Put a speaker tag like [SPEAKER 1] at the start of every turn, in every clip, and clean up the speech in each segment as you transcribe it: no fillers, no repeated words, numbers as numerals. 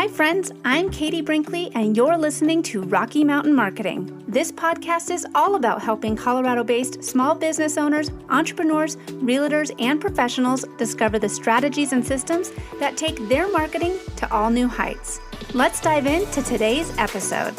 [SPEAKER 1] Hi friends, I'm Katie Brinkley and you're listening to Rocky Mountain Marketing. This podcast is all about helping Colorado-based small business owners, entrepreneurs, realtors, and professionals discover the strategies and systems that take their marketing to all new heights. Let's dive into today's episode.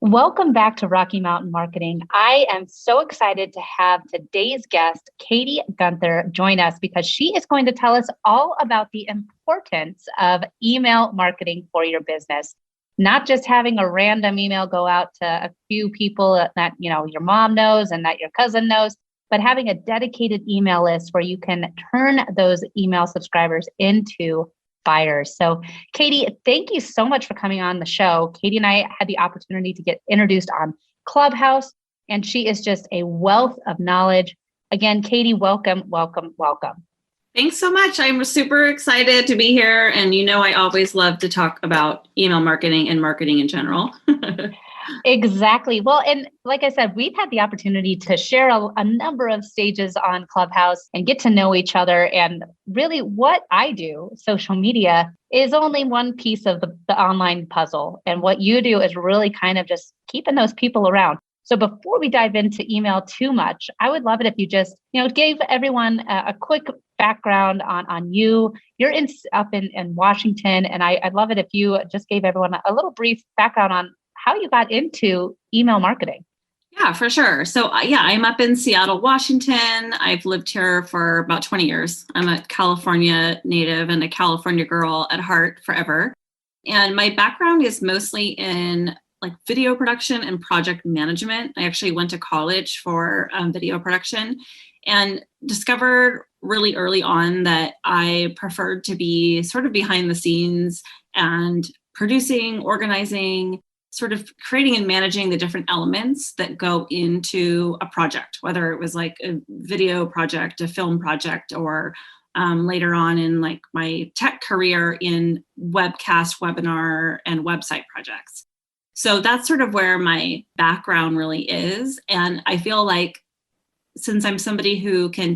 [SPEAKER 1] Welcome back to Rocky Mountain Marketing. I am so excited to have today's guest, Katie Guenther, join us because she is going to tell us all about the importance of email marketing for your business. Not just having a random email go out to a few people that your mom knows and that your cousin knows, but having a dedicated email list where you can turn those email subscribers into buyers. So Katie, thank you so much for coming on the show. Katie and I had the opportunity to get introduced on Clubhouse, and she is just a wealth of knowledge. Again, Katie, welcome.
[SPEAKER 2] Thanks so much. I'm super excited to be here. And I always love to talk about email marketing and marketing in general.
[SPEAKER 1] Exactly. Well, and like I said, we've had the opportunity to share a number of stages on Clubhouse and get to know each other. And really what I do, social media, is only one piece of the online puzzle. And what you do is really kind of just keeping those people around. So before we dive into email too much, I would love it if you just, gave everyone a quick background on you. You're up in Washington. And I'd love it if you just gave everyone a little brief background on how you got into email marketing.
[SPEAKER 2] Yeah, for sure. So I'm up in Seattle, Washington. I've lived here for about 20 years. I'm a California native and a California girl at heart forever. And my background is mostly in video production and project management. I actually went to college for video production and discovered really early on that I preferred to be sort of behind the scenes and producing, organizing, sort of creating and managing the different elements that go into a project, whether it was like a video project, a film project, or later on in my tech career in webcast, webinar, and website projects. So that's sort of where my background really is. And I feel like since I'm somebody who can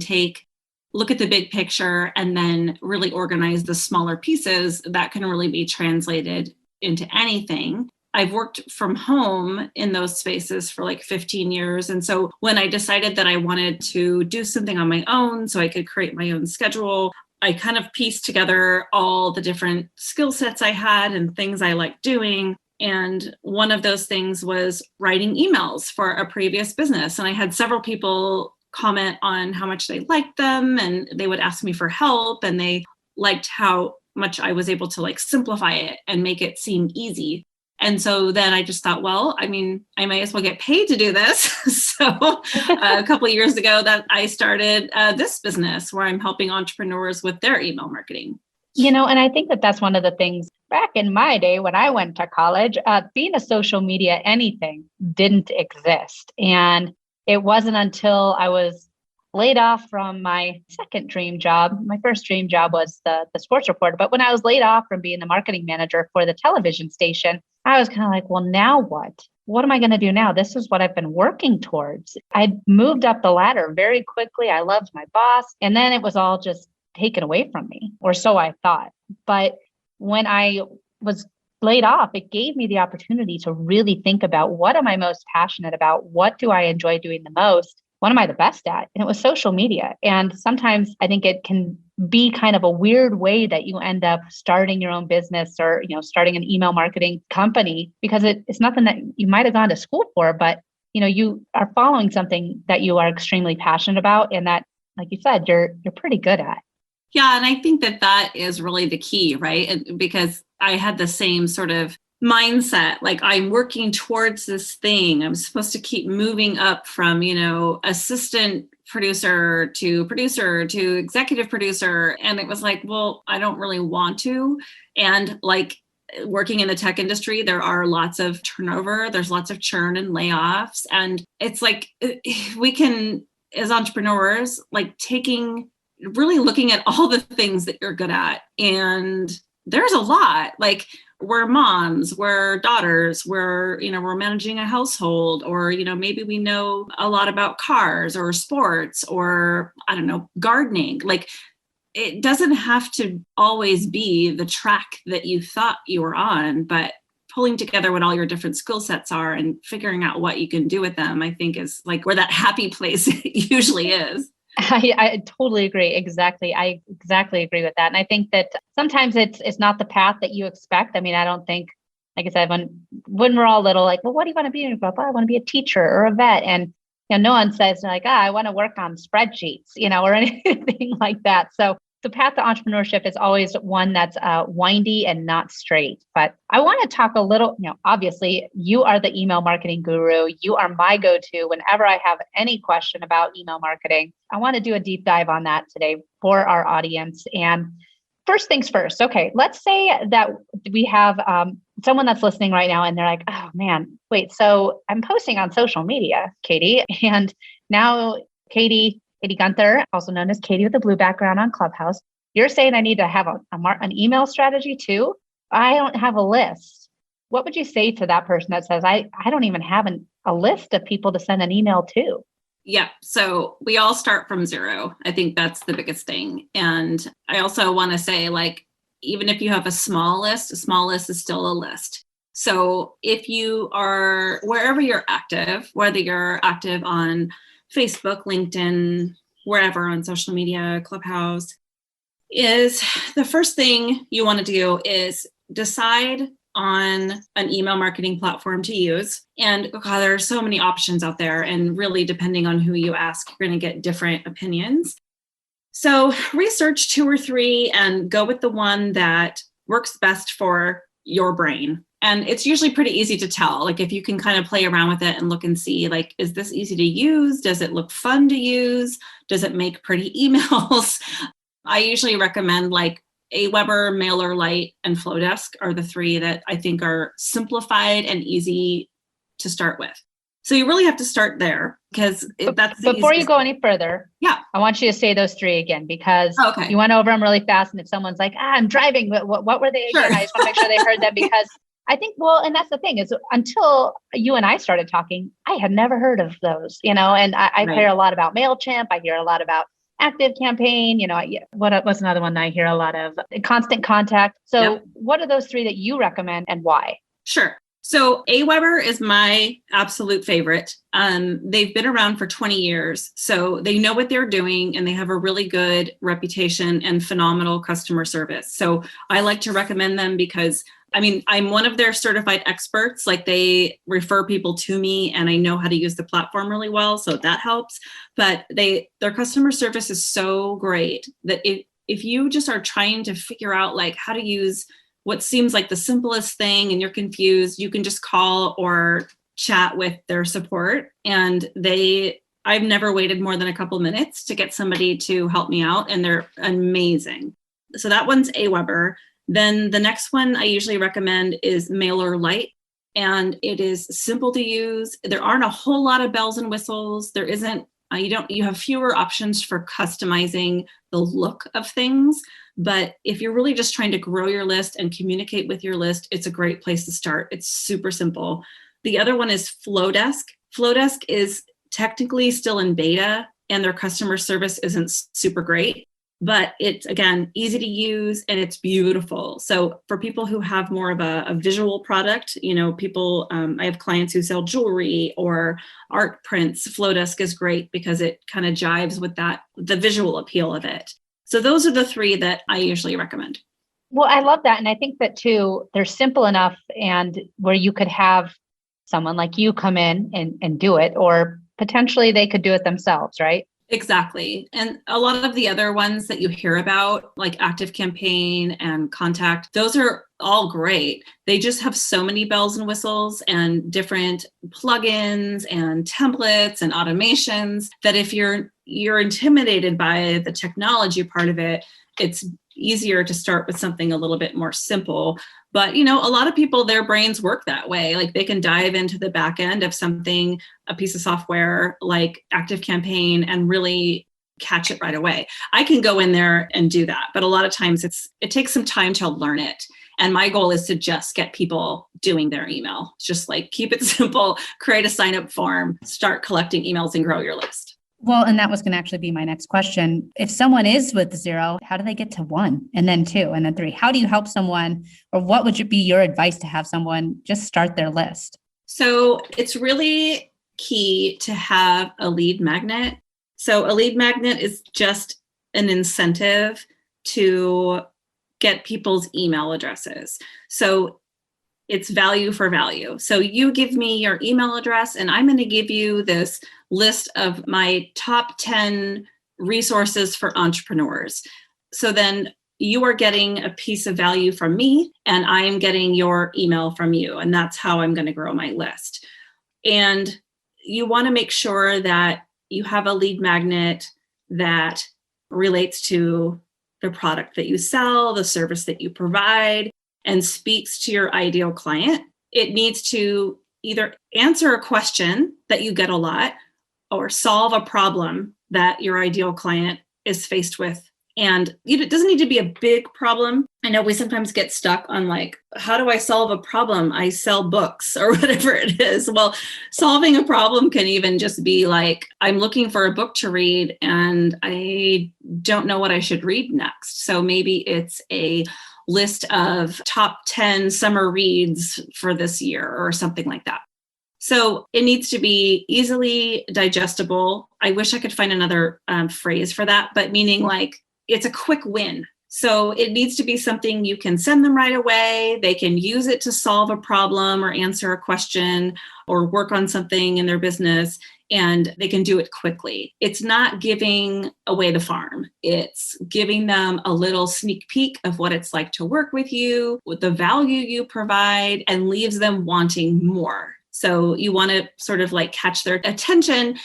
[SPEAKER 2] look at the big picture and then really organize the smaller pieces, that can really be translated into anything. I've worked from home in those spaces for 15 years. And so when I decided that I wanted to do something on my own so I could create my own schedule, I kind of pieced together all the different skill sets I had and things I liked doing. And one of those things was writing emails for a previous business. And I had several people comment on how much they liked them, and they would ask me for help, and they liked how much I was able to simplify it and make it seem easy. And so then I just thought, well, I might as well get paid to do this. So a couple of years ago that I started this business where I'm helping entrepreneurs with their email marketing.
[SPEAKER 1] And I think that's one of the things back in my day when I went to college, being a social media anything didn't exist. And it wasn't until I was laid off from my second dream job. My first dream job was the sports reporter. But when I was laid off from being the marketing manager for the television station, I was kind of like, well, now what? What am I going to do now? This is what I've been working towards. I moved up the ladder very quickly. I loved my boss. And then it was all just taken away from me, or so I thought. But when I was laid off, it gave me the opportunity to really think about what am I most passionate about? What do I enjoy doing the most? What am I the best at? And it was social media. And sometimes I think it can be kind of a weird way that you end up starting your own business or, starting an email marketing company, because it's nothing that you might have gone to school for, but, you are following something that you are extremely passionate about. And that, like you said, you're pretty good at.
[SPEAKER 2] Yeah. And I think that is really the key, right? Because I had the same sort of mindset, I'm working towards this thing. I'm supposed to keep moving up from, assistant producer to executive producer. And it was well, I don't really want to. And working in the tech industry, there are lots of turnover. There's lots of churn and layoffs. And it's we can, as entrepreneurs, really looking at all the things that you're good at. And there's a lot. We're moms, we're daughters, we're managing a household, or, maybe we know a lot about cars or sports or, I don't know, gardening. it doesn't have to always be the track that you thought you were on, but pulling together what all your different skill sets are and figuring out what you can do with them, I think is like where that happy place usually is.
[SPEAKER 1] I totally agree. Exactly. I exactly agree with that. And I think that sometimes it's not the path that you expect. I mean, I don't think, like I said, when we're all little, like, well, what do you want to be? I want to be a teacher or a vet. And no one says like, I want to work on spreadsheets, or anything like that. So the path to entrepreneurship is always one that's windy and not straight. But I want to talk a little, obviously you are the email marketing guru. You are my go-to whenever I have any question about email marketing. I want to do a deep dive on that today for our audience. And first things first. Okay, let's say that we have someone that's listening right now and they're like, oh man, wait, so I'm posting on social media, Katie, and now Katie Guenther, also known as Katie with the blue background on Clubhouse, you're saying I need to have an email strategy too? I don't have a list. What would you say to that person that says, I don't even have a list of people to send an email to?
[SPEAKER 2] Yeah. So we all start from zero. I think that's the biggest thing. And I also want to say, like, even if you have a small list is still a list. So if you are wherever you're active, whether you're active on Facebook, LinkedIn, wherever on social media, Clubhouse, is the first thing you want to do is decide on an email marketing platform to use. And there are so many options out there. And really, depending on who you ask, you're going to get different opinions. So research 2 or 3 and go with the one that works best for your brain. And it's usually pretty easy to tell. Like if you can kind of play around with it and look and see, like, is this easy to use? Does it look fun to use? Does it make pretty emails? I usually recommend like Aweber, MailerLite, and Flowdesk are the 3 that I think are simplified and easy to start with. So you really have to start there because that's the
[SPEAKER 1] before you go any further.
[SPEAKER 2] Yeah,
[SPEAKER 1] I want you to say those 3 again because
[SPEAKER 2] okay.
[SPEAKER 1] You went over them really fast. And if someone's like, I'm driving, what were they again?
[SPEAKER 2] Sure.
[SPEAKER 1] I just want to make sure they heard that because I think, and that's the thing is until you and I started talking, I had never heard of those, and I
[SPEAKER 2] Right.
[SPEAKER 1] hear a lot about MailChimp. I hear a lot about Active Campaign, what's another one that I hear a lot of? Constant Contact. So What are those 3 that you recommend and why?
[SPEAKER 2] Sure. So Aweber is my absolute favorite. They've been around for 20 years, so they know what they're doing and they have a really good reputation and phenomenal customer service. So I like to recommend them because I'm one of their certified experts. Like they refer people to me and I know how to use the platform really well. So that helps. But their customer service is so great that if you just are trying to figure out like how to use what seems like the simplest thing and you're confused, you can just call or chat with their support. And I've never waited more than a couple minutes to get somebody to help me out, and they're amazing. So that one's Aweber. Then the next one I usually recommend is MailerLite, and it is simple to use. There aren't a whole lot of bells and whistles. There isn't, you have fewer options for customizing the look of things. But if you're really just trying to grow your list and communicate with your list, it's a great place to start. It's super simple. The other one is Flowdesk. Flowdesk is technically still in beta and their customer service isn't super great, but it's, again, easy to use and it's beautiful. So for people who have more of a visual product, people, I have clients who sell jewelry or art prints. Flowdesk is great because it kind of jives with the visual appeal of it. So those are the 3 that I usually recommend.
[SPEAKER 1] Well, I love that. And I think that too, they're simple enough and where you could have someone like you come in and do it, or potentially they could do it themselves, right?
[SPEAKER 2] Exactly. And a lot of the other ones that you hear about, like Active Campaign and Contact, those are all great. They just have so many bells and whistles and different plugins and templates and automations that if you're intimidated by the technology part of it, it's easier to start with something a little bit more simple. But, a lot of people, their brains work that way. Like they can dive into the back end of something, a piece of software like Active Campaign, and really catch it right away. I can go in there and do that. But a lot of times it takes some time to learn it. And my goal is to just get people doing their email. Just like keep it simple, create a sign up form, start collecting emails and grow your list.
[SPEAKER 1] Well, and that was going to actually be my next question. If someone is with 0, how do they get to 1 and then 2 and then 3? How do you help someone, or what would be your advice to have someone just start their list?
[SPEAKER 2] So it's really key to have a lead magnet. So a lead magnet is just an incentive to get people's email addresses. So it's value for value. So you give me your email address and I'm going to give you this list of my top 10 resources for entrepreneurs. So then you are getting a piece of value from me and I am getting your email from you. And that's how I'm going to grow my list. And you want to make sure that you have a lead magnet that relates to the product that you sell, the service that you provide, and speaks to your ideal client. It needs to either answer a question that you get a lot or solve a problem that your ideal client is faced with. And it doesn't need to be a big problem. I know we sometimes get stuck on like, how do I solve a problem? I sell books or whatever it is. Well, solving a problem can even just be like, I'm looking for a book to read and I don't know what I should read next. So maybe it's a list of top 10 summer reads for this year or something like that. So it needs to be easily digestible. I wish I could find another phrase for that, but meaning like it's a quick win. So it needs to be something you can send them right away. They can use it to solve a problem or answer a question or work on something in their business, and they can do it quickly. It's not giving away the farm. It's giving them a little sneak peek of what it's like to work with you, with the value you provide, and leaves them wanting more. So you want to sort of like catch their attention,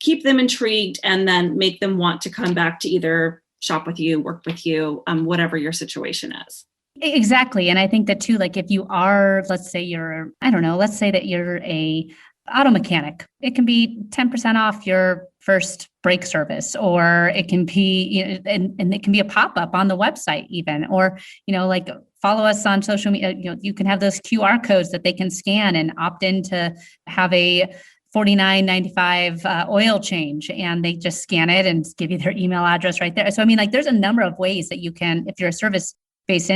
[SPEAKER 2] keep them intrigued, and then make them want to come back to either shop with you, work with you, whatever your situation is.
[SPEAKER 1] Exactly. And I think that too, like if you are, let's say that you're a auto mechanic, it can be 10% off your first brake service, or it can be, and it can be a pop-up on the website even, or, like follow us on social media. You can have those QR codes that they can scan and opt in to have a $49.95 oil change, and they just scan it and give you their email address right there. So, I mean, like there's a number of ways that you can, if you're a service-based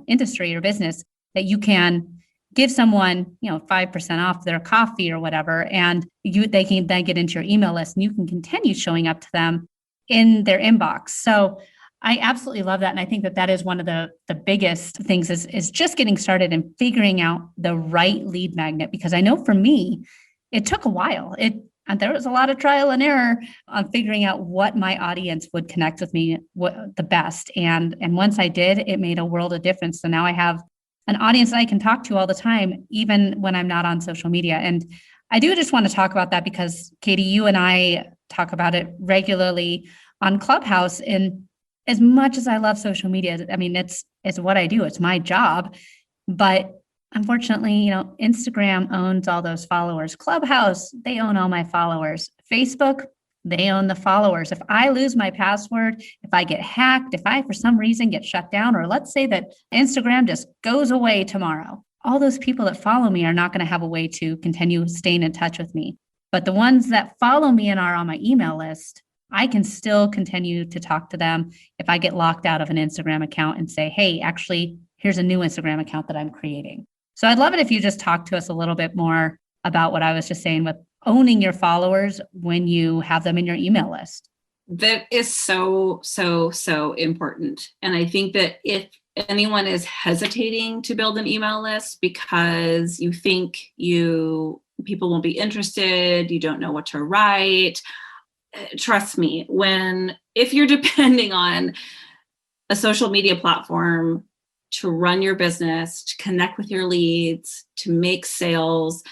[SPEAKER 1] industry or business, that you can give someone, 5% off their coffee or whatever, and they can then get into your email list and you can continue showing up to them in their inbox. So I absolutely love that. And I think that is one of the biggest things is just getting started and figuring out the right lead magnet. Because I know for me, it took a while. There was a lot of trial and error on figuring out what my audience would connect with me the best. And once I did, it made a world of difference. So now I have an audience that I can talk to all the time, even when I'm not on social media. And I do just want to talk about that because, Katie, you and I talk about it regularly on Clubhouse. And as much as I love social media, I mean, it's what I do. It's my job. But unfortunately, Instagram owns all those followers. Clubhouse, they own all my followers. Facebook, they own the followers. If I lose my password, if I get hacked, if I for some reason get shut down, or let's say that Instagram just goes away tomorrow, all those people that follow me are not going to have a way to continue staying in touch with me. But the ones that follow me and are on my email list, I can still continue to talk to them if I get locked out of an Instagram account and say, hey, actually, here's a new Instagram account that I'm creating. So I'd love it if you just talk to us a little bit more about what I was just saying with owning your followers when you have them in your email list.
[SPEAKER 2] That is so, so, so important. And I think that if anyone is hesitating to build an email list because you think people won't be interested, you don't know what to write, trust me, if you're depending on a social media platform to run your business, to connect with your leads, to make sales,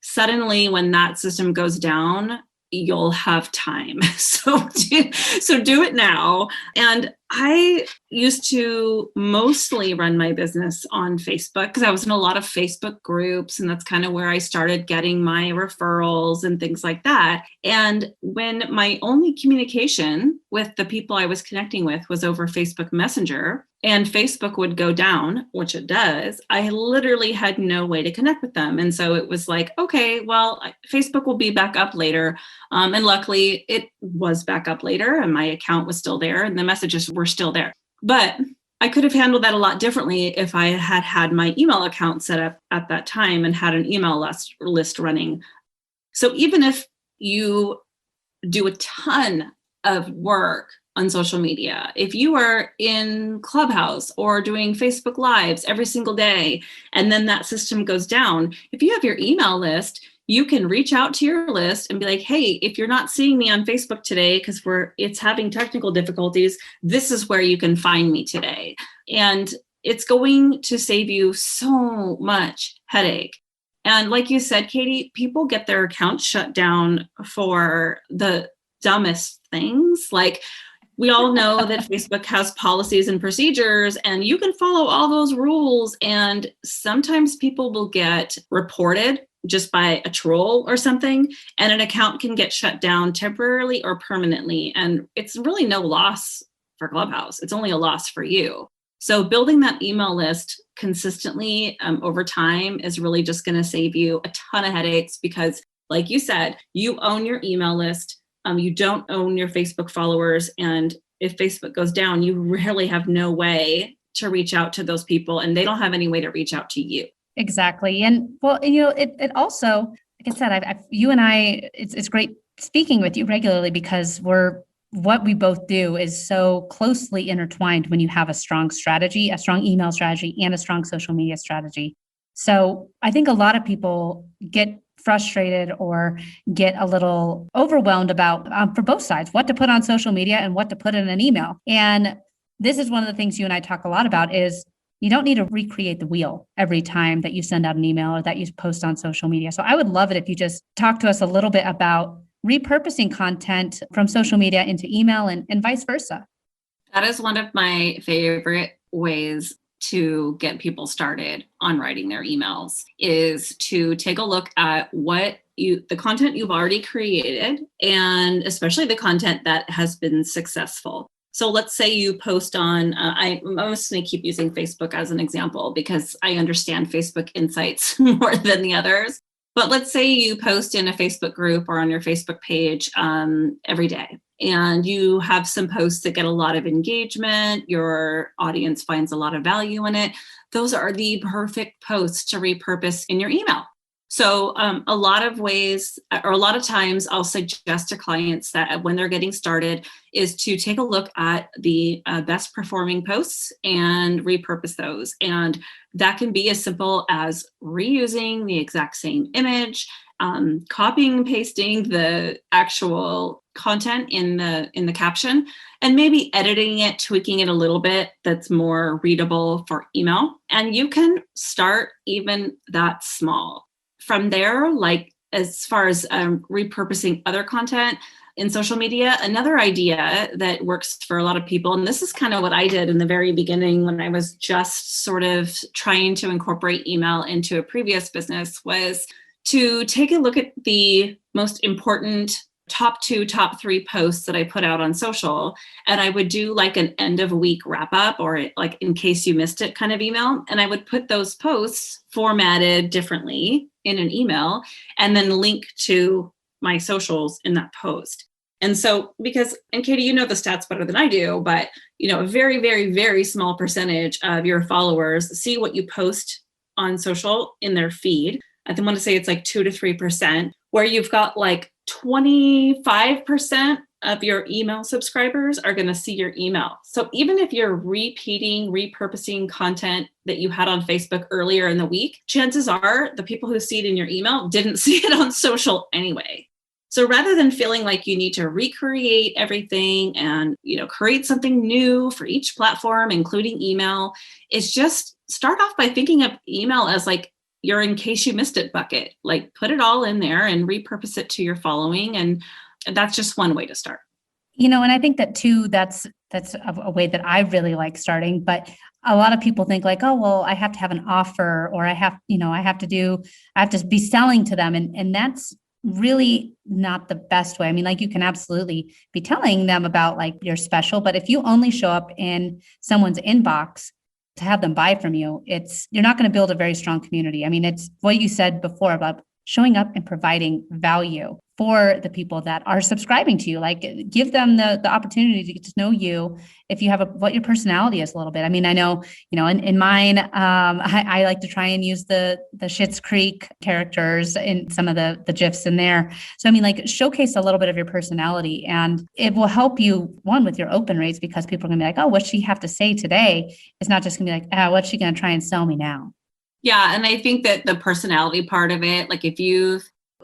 [SPEAKER 2] suddenly when that system goes down, you'll have time. So do it now. And I used to mostly run my business on Facebook because I was in a lot of Facebook groups, and that's kind of where I started getting my referrals and things like that. And when my only communication with the people I was connecting with was over Facebook Messenger, and Facebook would go down, which it does, I literally had no way to connect with them. And so it was like, okay, well, Facebook will be back up later. And luckily it was back up later and my account was still there and the messages were still there. But I could have handled that a lot differently if I had had my email account set up at that time and had an email list running. So even if you do a ton of work on social media, if you are in Clubhouse or doing Facebook Lives every single day, and then that system goes down, if you have your email list, you can reach out to your list and be like, hey, if you're not seeing me on Facebook today because it's having technical difficulties, this is where you can find me today. And it's going to save you so much headache. And like you said, Katie, people get their accounts shut down for the dumbest things. Like, we all know that Facebook has policies and procedures, and you can follow all those rules. And sometimes people will get reported just by a troll or something, and an account can get shut down temporarily or permanently. And it's really no loss for Clubhouse. It's only a loss for you. So building that email list consistently over time is really just going to save you a ton of headaches because, like you said, you own your email list. You don't own your Facebook followers. And if Facebook goes down, you really have no way to reach out to those people and they don't have any way to reach out to you.
[SPEAKER 1] Exactly. And well, it also, like I said, you and I, it's great speaking with you regularly because what we both do is so closely intertwined when you have a strong strategy, a strong email strategy and a strong social media strategy. So I think a lot of people get frustrated or get a little overwhelmed about, for both sides, what to put on social media and what to put in an email. And this is one of the things you and I talk a lot about is you don't need to recreate the wheel every time that you send out an email or that you post on social media. So I would love it if you just talk to us a little bit about repurposing content from social media into email and vice versa.
[SPEAKER 2] That is one of my favorite ways to get people started on writing their emails is to take a look at the content you've already created, and especially the content that has been successful. So let's say you post on, I'm just going to keep using Facebook as an example because I understand Facebook insights more than the others. But let's say you post in a Facebook group or on your Facebook page every day, and you have some posts that get a lot of engagement. Your audience finds a lot of value in it. Those are the perfect posts to repurpose in your email. So a lot of times I'll suggest to clients that when they're getting started is to take a look at the best performing posts and repurpose those. And that can be as simple as reusing the exact same image, copying and pasting the actual content in the caption, and maybe editing it, tweaking it a little bit that's more readable for email. And you can start even that small. From there, like as far as repurposing other content in social media, another idea that works for a lot of people, and this is kind of what I did in the very beginning when I was just sort of trying to incorporate email into a previous business, was to take a look at the most important top 2, top 3 posts that I put out on social. And I would do like an end of week wrap up or like in case you missed it kind of email. And I would put those posts formatted differently in an email and then link to my socials in that post. And so and Katie, you know the stats better than I do, but a very, very, very small percentage of your followers see what you post on social in their feed. I want to say it's like 2 to 3%, where you've got like 25% of your email subscribers are going to see your email. So even if you're repurposing content that you had on Facebook earlier in the week, chances are the people who see it in your email didn't see it on social anyway. So rather than feeling like you need to recreate everything and, create something new for each platform, including email, is just start off by thinking of email as like your in case you missed it bucket. Like put it all in there and repurpose it to your following. And that's just one way to start.
[SPEAKER 1] And I think that too, that's a way that I really like starting. But a lot of people think like, oh, well, I have to have an offer or I have to be selling to them. And that's really not the best way. I mean, like you can absolutely be telling them about like you're special, but if you only show up in someone's inbox to have them buy from you, you're not going to build a very strong community. I mean, it's what you said before about showing up and providing value for the people that are subscribing to you. Like give them the opportunity to get to know you if you have what your personality is a little bit. I mean, I know, in mine, I like to try and use the Schitt's Creek characters in some of the GIFs in there. So, I mean, like showcase a little bit of your personality, and it will help you, one, with your open rates, because people are going to be like, oh, what's she have to say today? It's not just going to be like, what's she going to try and sell me now?
[SPEAKER 2] Yeah. And I think that the personality part of it, like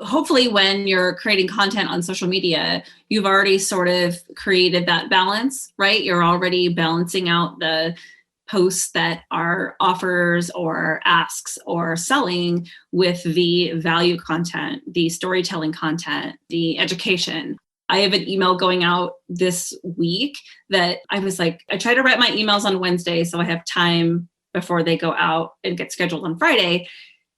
[SPEAKER 2] hopefully when you're creating content on social media, you've already sort of created that balance, right? You're already balancing out the posts that are offers or asks or selling with the value content, the storytelling content, the education. I have an email going out this week that I was like, I try to write my emails on Wednesday so I have time before they go out and get scheduled on Friday.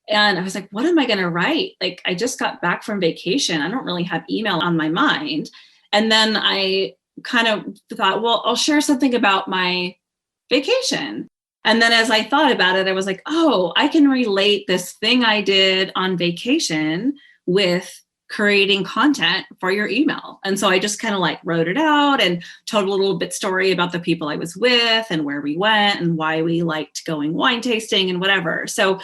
[SPEAKER 2] And I was like, what am I going to write? Like, I just got back from vacation. I don't really have email on my mind. And then I kind of thought, well, I'll share something about my vacation. And then as I thought about it, I was like, oh, I can relate this thing I did on vacation with creating content for your email. And so I just kind of like wrote it out and told a little bit story about the people I was with and where we went and why we liked going wine tasting and whatever. So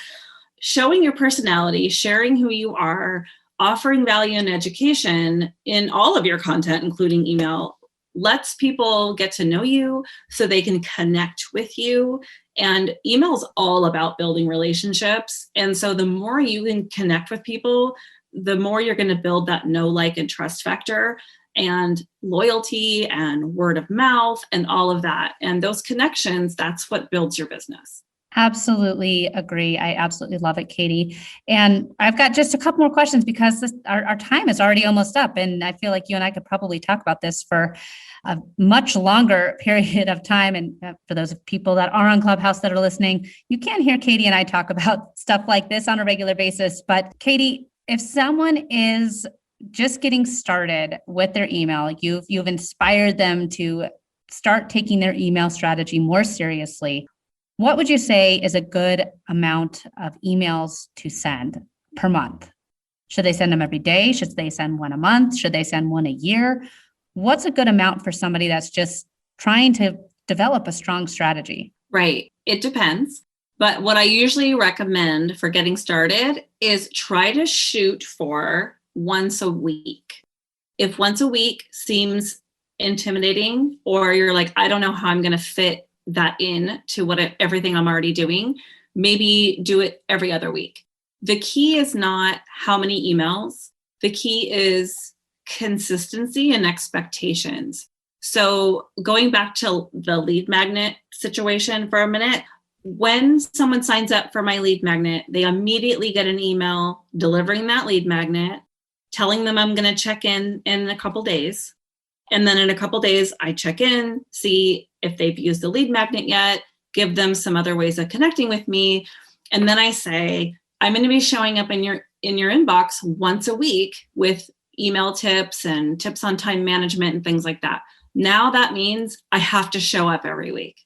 [SPEAKER 2] showing your personality, sharing who you are, offering value and education in all of your content, including email, lets people get to know you so they can connect with you. And email is all about building relationships. And so the more you can connect with people, the more you're going to build that know, like, and trust factor and loyalty and word of mouth and all of that. And those connections, that's what builds your business.
[SPEAKER 1] Absolutely agree. I absolutely love it, Katie. And I've got just a couple more questions because our time is already almost up. And I feel like you and I could probably talk about this for a much longer period of time. And for those people that are on Clubhouse that are listening, you can hear Katie and I talk about stuff like this on a regular basis. But Katie, if someone is just getting started with their email, you've inspired them to start taking their email strategy more seriously, what would you say is a good amount of emails to send per month? Should they send them every day? Should they send one a month? Should they send one a year? What's a good amount for somebody that's just trying to develop a strong strategy?
[SPEAKER 2] Right. It depends. But what I usually recommend for getting started is try to shoot for once a week. If once a week seems intimidating, or you're like, I don't know how I'm going to fit that in to everything I'm already doing, maybe do it every other week. The key is not how many emails. The key is consistency and expectations. So going back to the lead magnet situation for a minute, when someone signs up for my lead magnet, they immediately get an email delivering that lead magnet, telling them I'm going to check in a couple days. And then in a couple days, I check in, see if they've used the lead magnet yet, give them some other ways of connecting with me. And then I say, I'm going to be showing up in your inbox once a week with email tips and tips on time management and things like that. Now that means I have to show up every week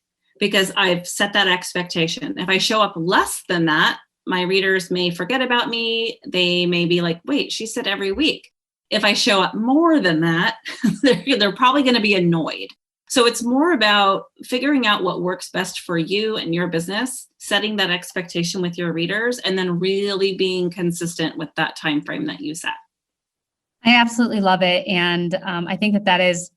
[SPEAKER 2] because I've set that expectation. If I show up less than that, my readers may forget about me. They may be like, wait, she said every week. If I show up more than that, they're probably going to be annoyed. So it's more about figuring out what works best for you and your business, setting that expectation with your readers, and then really being consistent with that time frame that you set.
[SPEAKER 1] I absolutely love it. And I think that is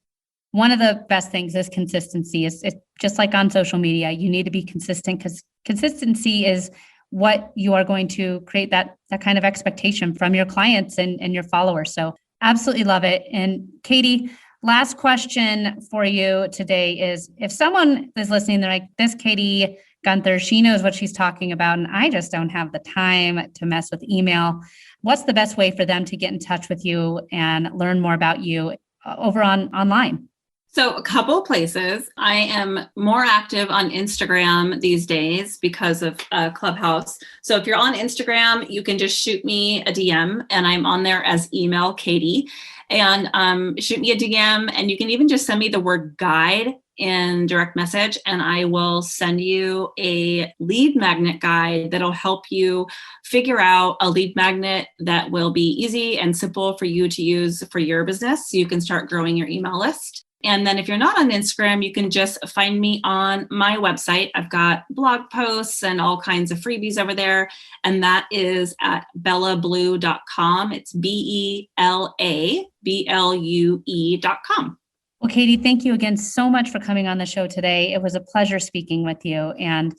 [SPEAKER 1] one of the best things is consistency. It's just like on social media, you need to be consistent because consistency is what you are going to create that kind of expectation from your clients and your followers. So absolutely love it. And Katie, last question for you today is if someone is listening, they're like, this Katie Guenther, she knows what she's talking about, and I just don't have the time to mess with email. What's the best way for them to get in touch with you and learn more about you over online?
[SPEAKER 2] So a couple of places. I am more active on Instagram these days because of Clubhouse. So if you're on Instagram, you can just shoot me a DM, and I'm on there as email Katie. And shoot me a DM, and you can even just send me the word guide in direct message, and I will send you a lead magnet guide that'll help you figure out a lead magnet that will be easy and simple for you to use for your business so you can start growing your email list. And then if you're not on Instagram, you can just find me on my website. I've got blog posts and all kinds of freebies over there. And that is at bellablue.com. It's BELABLUE.com.
[SPEAKER 1] Well, Katie, thank you again so much for coming on the show today. It was a pleasure speaking with you. And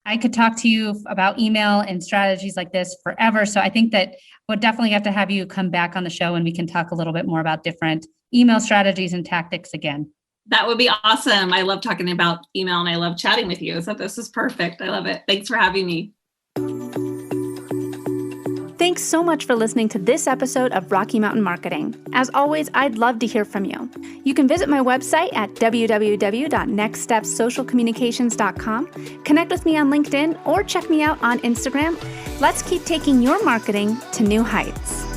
[SPEAKER 1] I could talk to you about email and strategies like this forever. So I think that we'll definitely have to have you come back on the show and we can talk a little bit more about different email strategies and tactics again.
[SPEAKER 2] That would be awesome. I love talking about email and I love chatting with you. So this is perfect. I love it. Thanks for having me.
[SPEAKER 3] Thanks so much for listening to this episode of Rocky Mountain Marketing. As always, I'd love to hear from you. You can visit my website at www.nextstepsocialcommunications.com, connect with me on LinkedIn, or check me out on Instagram. Let's keep taking your marketing to new heights.